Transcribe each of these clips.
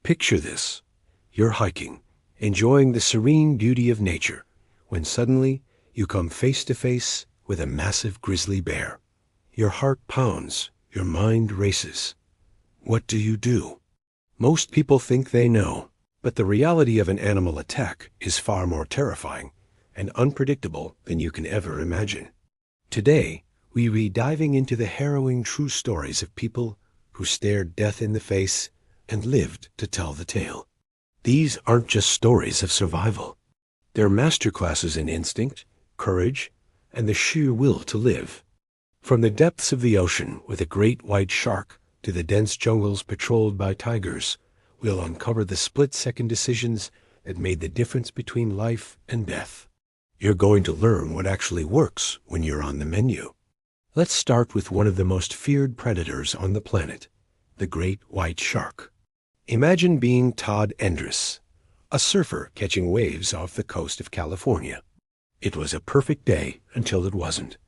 Picture this. You're hiking, enjoying the serene beauty of nature, when suddenly you come face to face with a massive grizzly bear. Your heart pounds, your mind races. What do you do? Most people think they know, but the reality of an animal attack is far more terrifying and unpredictable than you can ever imagine. Today, we be diving into the harrowing true stories of people who stared death in the face and lived to tell the tale. These aren't just stories of survival. They're masterclasses in instinct, courage, and the sheer will to live. From the depths of the ocean with a great white shark to the dense jungles patrolled by tigers, we'll uncover the split-second decisions that made the difference between life and death. You're going to learn what actually works when you're on the menu. Let's start with one of the most feared predators on the planet, the great white shark. Imagine being Todd Endress, a surfer catching waves off the coast of California. It was a perfect day until it wasn't.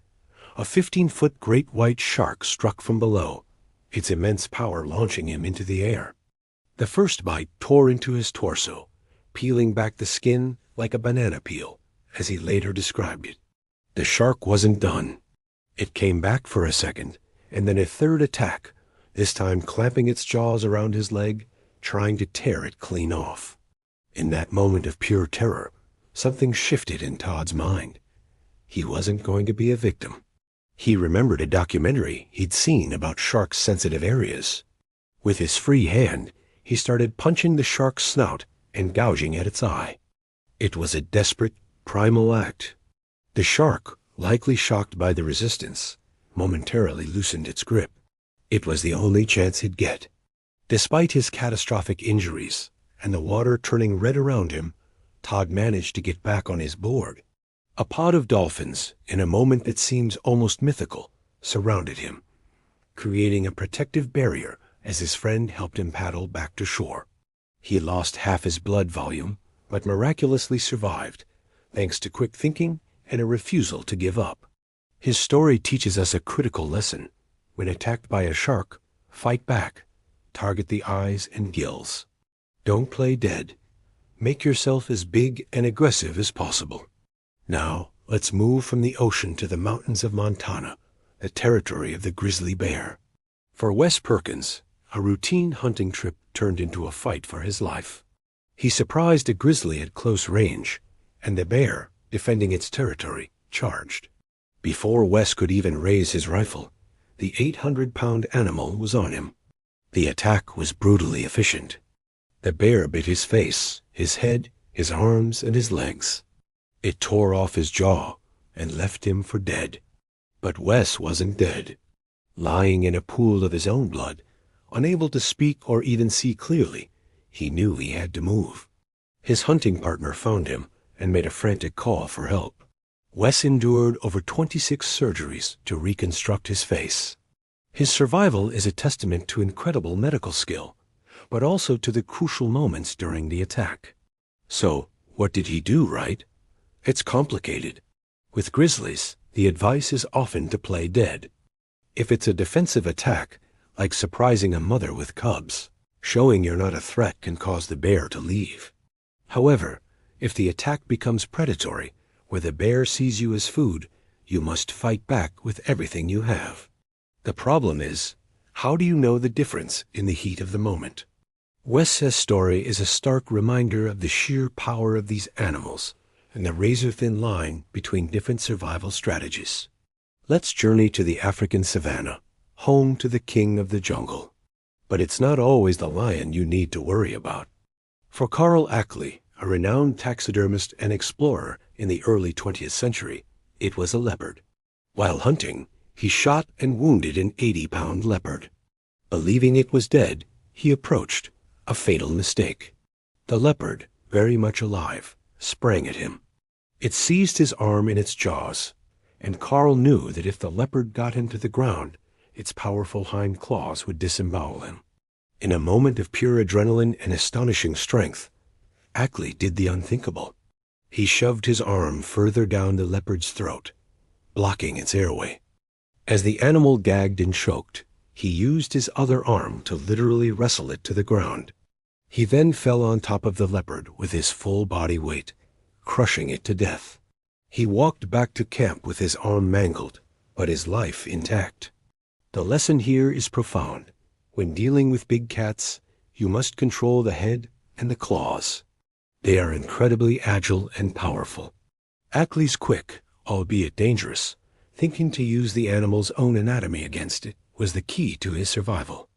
A 15-foot great white shark struck from below, its immense power launching him into the air. The first bite tore into his torso, peeling back the skin like a banana peel, as he later described it. The shark wasn't done. It came back for a second, and then a third attack, this time clamping its jaws around his leg, trying to tear it clean off. In that moment of pure terror, something shifted in Todd's mind. He wasn't going to be a victim. He remembered a documentary he'd seen about sharks' sensitive areas. With his free hand, he started punching the shark's snout and gouging at its eye. It was a desperate, primal act. The shark, likely shocked by the resistance, momentarily loosened its grip. It was the only chance he'd get. Despite his catastrophic injuries and the water turning red around him, Todd managed to get back on his board. A pod of dolphins, in a moment that seems almost mythical, surrounded him, creating a protective barrier as his friend helped him paddle back to shore. He lost half his blood volume, but miraculously survived, thanks to quick thinking and a refusal to give up. His story teaches us a critical lesson. When attacked by a shark, fight back. Target the eyes and gills. Don't play dead. Make yourself as big and aggressive as possible. Now, let's move from the ocean to the mountains of Montana, the territory of the grizzly bear. For Wes Perkins, a routine hunting trip turned into a fight for his life. He surprised a grizzly at close range, and the bear, defending its territory, charged. Before Wes could even raise his rifle, the 800-pound animal was on him. The attack was brutally efficient. The bear bit his face, his head, his arms, and his legs. It tore off his jaw and left him for dead. But Wes wasn't dead. Lying in a pool of his own blood, unable to speak or even see clearly, he knew he had to move. His hunting partner found him and made a frantic call for help. Wes endured over 26 surgeries to reconstruct his face. His survival is a testament to incredible medical skill, but also to the crucial moments during the attack. So, what did he do, right? It's complicated. With grizzlies, the advice is often to play dead. If it's a defensive attack, like surprising a mother with cubs, showing you're not a threat can cause the bear to leave. However, if the attack becomes predatory, where the bear sees you as food, you must fight back with everything you have. The problem is, how do you know the difference in the heat of the moment? Wes's story is a stark reminder of the sheer power of these animals and the razor-thin line between different survival strategies. Let's journey to the African savanna, home to the king of the jungle. But it's not always the lion you need to worry about. For Carl Ackley, a renowned taxidermist and explorer in the early 20th century, it was a leopard. While hunting, he shot and wounded an 80-pound leopard. Believing it was dead, he approached, a fatal mistake. The leopard, very much alive, sprang at him. It seized his arm in its jaws, and Carl knew that if the leopard got him to the ground, its powerful hind claws would disembowel him. In a moment of pure adrenaline and astonishing strength, Ackley did the unthinkable. He shoved his arm further down the leopard's throat, blocking its airway. As the animal gagged and choked, he used his other arm to literally wrestle it to the ground. He then fell on top of the leopard with his full body weight, crushing it to death. He walked back to camp with his arm mangled, but his life intact. The lesson here is profound. When dealing with big cats, you must control the head and the claws. They are incredibly agile and powerful. Ackley's quick, albeit dangerous, thinking to use the animal's own anatomy against it was the key to his survival.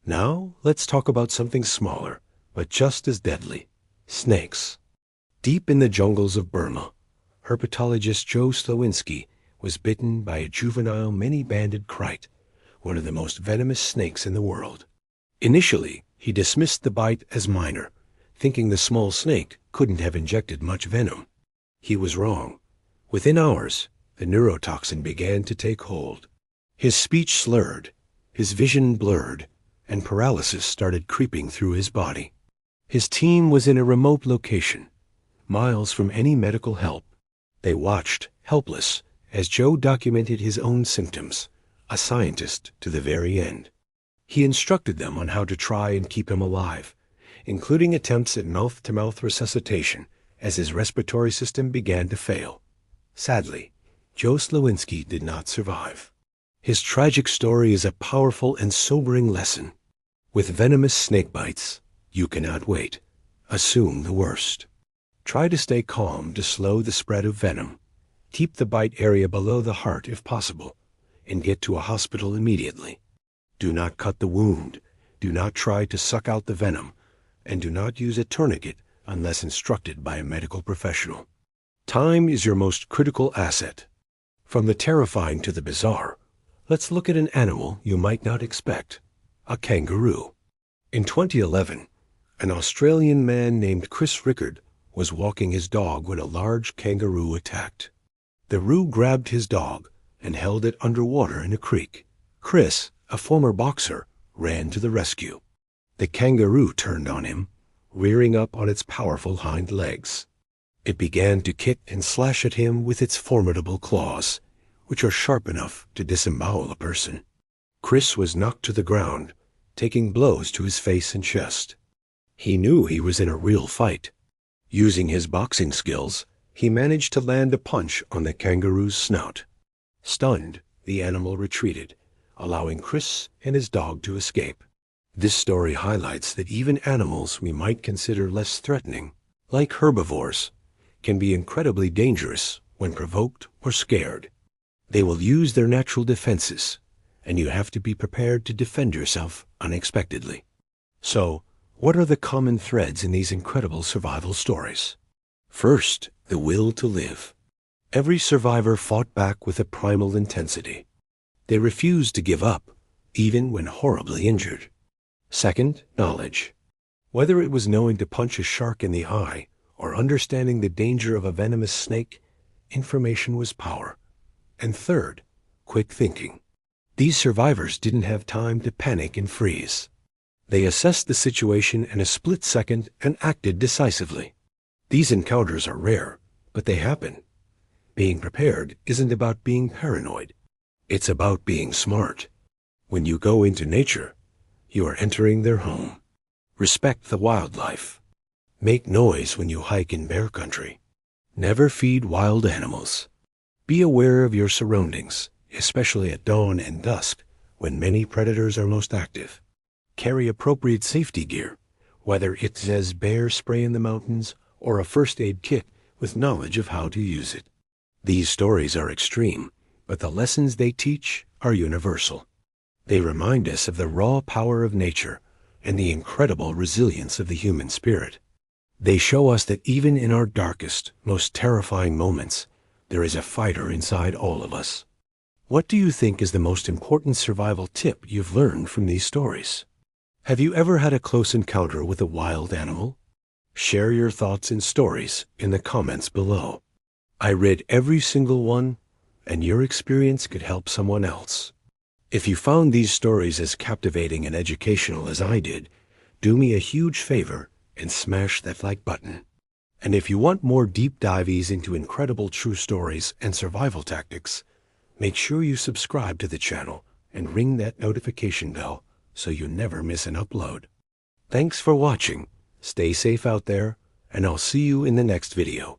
Now, let's talk about something smaller, but just as deadly: snakes. Deep in the jungles of Burma, herpetologist Joe Slowinski was bitten by a juvenile many-banded crite, one of the most venomous snakes in the world. Initially, he dismissed the bite as minor, thinking the small snake couldn't have injected much venom. He was wrong. Within hours, the neurotoxin began to take hold. His speech slurred, his vision blurred, and paralysis started creeping through his body. His team was in a remote location, miles from any medical help. They watched, helpless, as Joe documented his own symptoms, a scientist to the very end. He instructed them on how to try and keep him alive, including attempts at mouth-to-mouth resuscitation as his respiratory system began to fail. Sadly, Joe Slowinski did not survive. His tragic story is a powerful and sobering lesson. With venomous snake bites, you cannot wait. Assume the worst. Try to stay calm to slow the spread of venom. Keep the bite area below the heart if possible, and get to a hospital immediately. Do not cut the wound. Do not try to suck out the venom, and do not use a tourniquet unless instructed by a medical professional. Time is your most critical asset. From the terrifying to the bizarre, let's look at an animal you might not expect: a kangaroo. In 2011, an Australian man named Chris Rickard was walking his dog when a large kangaroo attacked. The roo grabbed his dog and held it underwater in a creek. Chris, a former boxer, ran to the rescue. The kangaroo turned on him, rearing up on its powerful hind legs. It began to kick and slash at him with its formidable claws, which are sharp enough to disembowel a person. Chris was knocked to the ground, taking blows to his face and chest. He knew he was in a real fight. Using his boxing skills, he managed to land a punch on the kangaroo's snout. Stunned, the animal retreated, allowing Chris and his dog to escape. This story highlights that even animals we might consider less threatening, like herbivores, can be incredibly dangerous when provoked or scared. They will use their natural defenses, and you have to be prepared to defend yourself unexpectedly. So, what are the common threads in these incredible survival stories? First, the will to live. Every survivor fought back with a primal intensity. They refused to give up, even when horribly injured. Second, knowledge. Whether it was knowing to punch a shark in the eye or understanding the danger of a venomous snake, information was power. And third, quick thinking. These survivors didn't have time to panic and freeze. They assessed the situation in a split second and acted decisively. These encounters are rare, but they happen. Being prepared isn't about being paranoid. It's about being smart. When you go into nature, you are entering their home. Respect the wildlife. Make noise when you hike in bear country. Never feed wild animals. Be aware of your surroundings, especially at dawn and dusk, when many predators are most active. Carry appropriate safety gear, whether it says bear spray in the mountains or a first aid kit with knowledge of how to use it. These stories are extreme, but the lessons they teach are universal. They remind us of the raw power of nature and the incredible resilience of the human spirit. They show us that even in our darkest, most terrifying moments, there is a fighter inside all of us. What do you think is the most important survival tip you've learned from these stories? Have you ever had a close encounter with a wild animal? Share your thoughts and stories in the comments below. I read every single one, and your experience could help someone else. If you found these stories as captivating and educational as I did, do me a huge favor and smash that like button. And if you want more deep dives into incredible true stories and survival tactics, make sure you subscribe to the channel and ring that notification bell so you never miss an upload. Thanks for watching, Stay safe out there, and I'll see you in the next video.